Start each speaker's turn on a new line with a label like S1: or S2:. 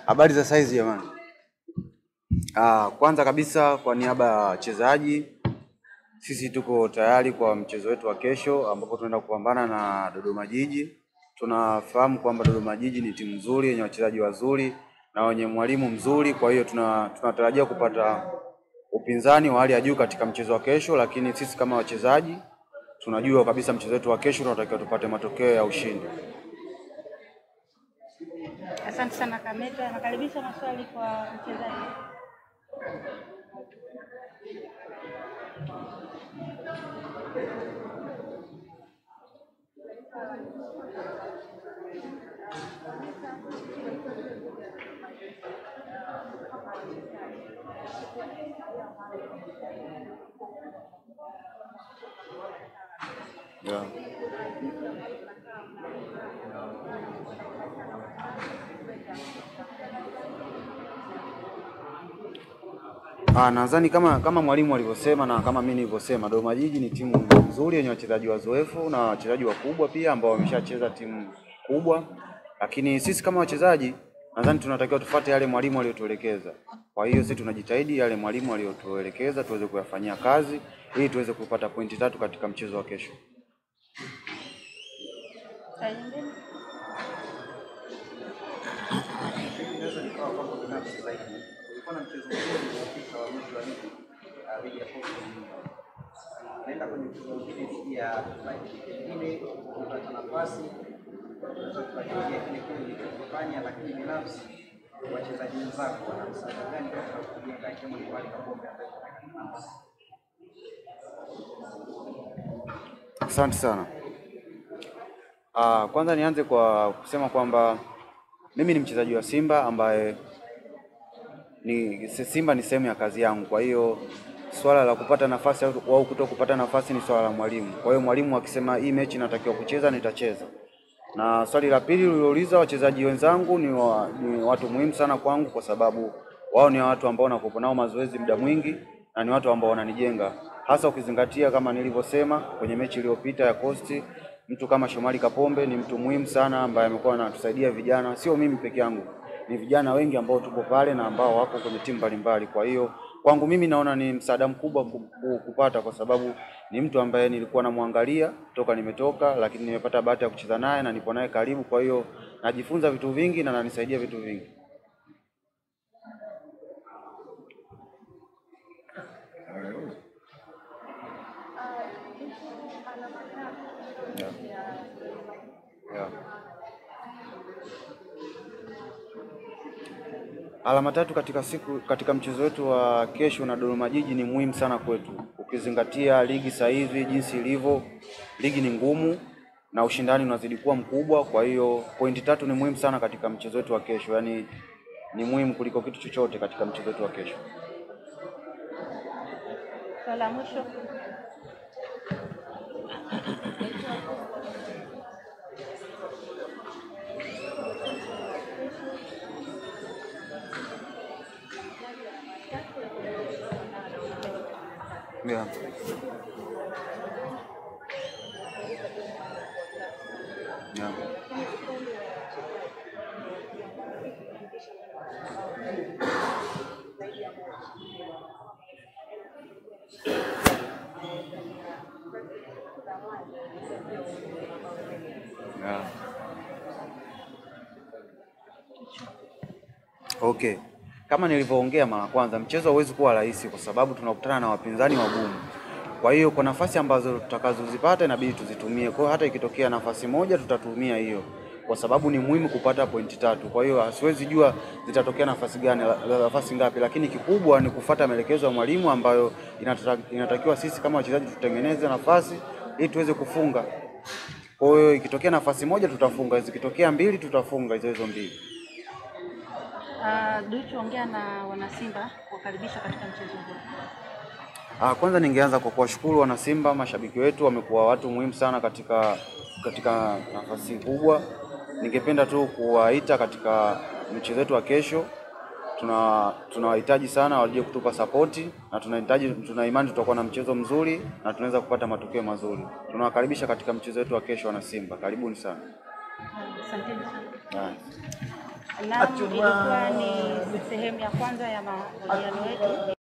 S1: Habari za saizi jamani. Kwanza kabisa kwa niaba ya wachezaji, sisi tuko tayari kwa mchezo wetu wa kesho ambapo tunaenda kupambana na Dodoma Jiji. Tunafahamu kwamba Dodoma Jiji ni timu nzuri yenye wachezaji wazuri na wenye mwalimu mzuri, kwa hiyo tunatarajia kupata upinzani wa hali ya juu katika mchezo wa kesho, lakini sisi kama wachezaji tunajua kabisa mchezo wetu wa kesho tunatakiwa tupate matokeo ya ushindi.
S2: Asante sana Kameta. Nakaribisha maswali kwa mchezaji.
S1: Nadhani kama mwalimu alivyosema na kama mimi nilivyosema, Dodoma Jiji ni timu nzuri yenye wachezaji wazoefu na wachezaji wakubwa pia ambao wameshacheza timu kubwa, lakini sisi kama wachezaji nadhani tunatakiwa tufuate yale mwalimu aliyotuelekeza. Kwa hiyo sisi tunajitahidi yale mwalimu aliyotuelekeza tuweze kuyafanyia kazi ili tuweze kupata pointi 3 katika mchezo wa kesho.
S3: Naenda kwenye mchezo mwingine ya pengine kupata nafasi tunaweza kufuatilia kile kilichofanya, lakini binafsi wachezaji wenzako wana msaada gani katika kujenga timu ya Shomari Kapombe?
S1: Asante sana. Kwanza nianze kwa kusema kwamba mimi ni mchezaji wa Simba ambaye Simba ni sehemu ya kazi yangu. Kwa hiyo swala la kupata nafasi au kutokupata nafasi ni swala la mwalimu. Kwa hiyo mwalimu akisema hii mechi natakiwa kucheza, nitacheza. Na swali la pili ulilouliza, wachezaji wenzangu ni watu muhimu sana kwangu kwa sababu wao ni watu ambao nakupo nao mazoezi muda mwingi na ni watu ambao wananijenga. Hasa ukizingatia kama nilivyosema kwenye mechi iliyopita ya Coast, mtu kama Shomari Kapombe ni mtu muhimu sana ambaye amekuwa anatusaidia vijana, sio mimi peke yangu. Ni vijana wengi ambao tuko pale na ambao wako kwenye timu mbalimbali. Kwa hiyo kwangu mimi naona ni msaada mkubwa kupata, kwa sababu ni mtu ambaye nilikuwa namwangalia toka nimetoka, lakini nimepata bahati ya kucheza naye na nipo naye karibu. Kwa hiyo najifunza vitu vingi na ananisaidia vitu vingi. Alama 3 katika mchezo wetu wa kesho na Dodoma Jiji ni muhimu sana kwetu. Ukizingatia ligi sasa hivi jinsi ilivyo, ligi ni ngumu na ushindani unazidi kuwa mkubwa. Kwa hiyo pointi 3 ni muhimu sana katika mchezo wetu wa kesho. Yaani ni muhimu kuliko kitu chochote katika mchezo wetu wa kesho.
S2: Swala mwisho.
S1: Yeah. Yeah. Yeah. Okay. Kama nilivyoongea mara kwanza, mchezo hauwezi kuwa rahisi kwa sababu tunakutana na wapinzani wagumu. Kwa hiyo kwa nafasi ambazo tutakazozipata inabidi tuzitumie. Kwa hiyo hata ikitokea nafasi moja tutatumia hiyo, kwa sababu ni muhimu kupata pointi 3. Kwa hiyo siwezi jua zitatokea nafasi ngapi, lakini kikubwa ni kufuata maelekezo ya mwalimu ambayo inatakiwa sisi kama wachezaji tutengeneze nafasi ili tuweze kufunga. Kwa hiyo ikitokea nafasi moja tutafunga, ikitokea 2 tutafunga hizo 2.
S2: Ongea na wana Simba kuwakaribisha katika mchezo huu.
S1: Kwanza ningeanza kwa kuwashukuru wana Simba, mashabiki wetu wamekuwa watu muhimu sana katika nafasi kubwa. Ningependa tu kuwaita katika mchezo wetu wa kesho. Tunawahitaji sana waje kutupa sapoti na tuna imani tutakuwa na mchezo mzuri na tunaweza kupata matokeo mazuri. Tunawakaribisha katika mchezo wetu wa kesho wana Simba. Karibuni sana.
S2: Asante sana. Naam, ilikuwa ni sehemu ya kwanza ya mahojiano yetu.